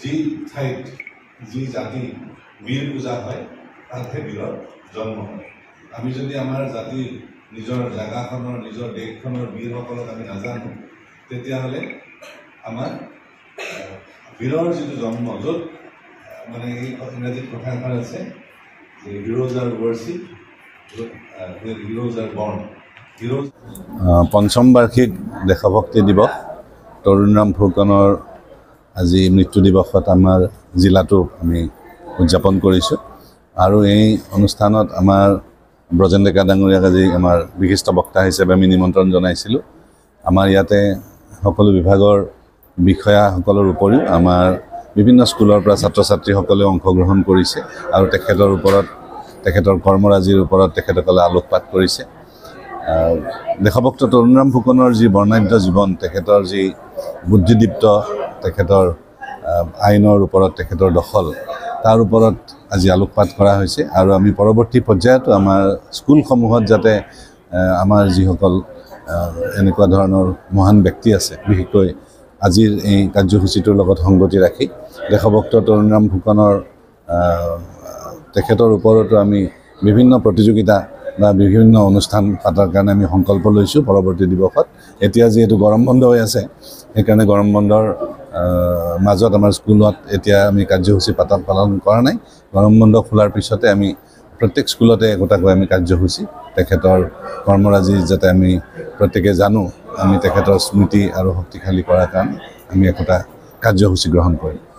যি ঠাইত যি জাতি বীৰ পূজা হয় তাতহে বীৰৰ জন্ম হয়। আমি যদি আমাৰ জাতিৰ নিজৰ জেগাখনৰ নিজৰ দেশখনৰ বীৰসকলক আমি নাজানো তেতিয়াহ'লে আমাৰ বীৰৰ যিটো জন্ম য'ত মানে এই ইংৰাজীত কথা এখন আছে যে heroes R worship heroes R বৰ্ণ। হিৰোজ পঞ্চম বাৰ্ষিক দেশভক্তি দিৱস তৰুণৰাম ফুকনৰ আজি মৃত্যু দিৱসত আমাৰ জিলাটো আমি উদযাপন কৰিছোঁ আৰু এই অনুষ্ঠানত আমাৰ ব্ৰজেন ডেকা ডাঙৰীয়াক আজি আমাৰ বিশিষ্ট বক্তা হিচাপে আমি নিমন্ত্ৰণ জনাইছিলোঁ। আমাৰ ইয়াতে সকলো বিভাগৰ বিষয়াসকলৰ উপৰিও আমাৰ বিভিন্ন স্কুলৰ পৰা ছাত্ৰ ছাত্ৰীসকলেও অংশগ্ৰহণ কৰিছে আৰু তেখেতৰ কৰ্মৰাজিৰ ওপৰত তেখেতসকলে আলোকপাত কৰিছে। দেশভক্ত তৰুণৰাম ফুকনৰ যি বৰ্ণাঢ্য জীৱন, তেখেতৰ যি বুদ্ধিদীপ্ত, তেখেতৰ আইনৰ ওপৰত তেখেতৰ দখল, তাৰ ওপৰত আজি আলোকপাত কৰা হৈছে আৰু আমি পৰৱৰ্তী পৰ্যায়তো আমাৰ স্কুলসমূহত যাতে আমাৰ যিসকল এনেকুৱা ধৰণৰ মহান ব্যক্তি আছে, বিশেষকৈ আজিৰ এই কাৰ্যসূচীটোৰ লগত সংগতি ৰাখি দেশভক্ত তৰুণৰাম ফুকনৰ তেখেতৰ ওপৰতো আমি বিভিন্ন প্ৰতিযোগিতা বা বিভিন্ন অনুষ্ঠান পাতাৰ কাৰণে আমি সংকল্প লৈছোঁ পৰৱৰ্তী দিৱসত। এতিয়া যিহেতু গৰম বন্ধ হৈ আছে, সেইকাৰণে গৰম বন্ধৰ মাজত আমাৰ স্কুলত এতিয়া আমি কাৰ্যসূচী পালন কৰা নাই। গৰম বন্ধ খোলাৰ পিছতে আমি প্ৰত্যেক স্কুলতে একোটাকৈ আমি কাৰ্যসূচী তেখেতৰ কৰ্মৰাজি যাতে আমি প্ৰত্যেকে জানো, আমি তেখেতৰ স্মৃতি আৰু শক্তিশালী কৰাৰ কাৰণে আমি একোটা কাৰ্যসূচী গ্ৰহণ কৰিম।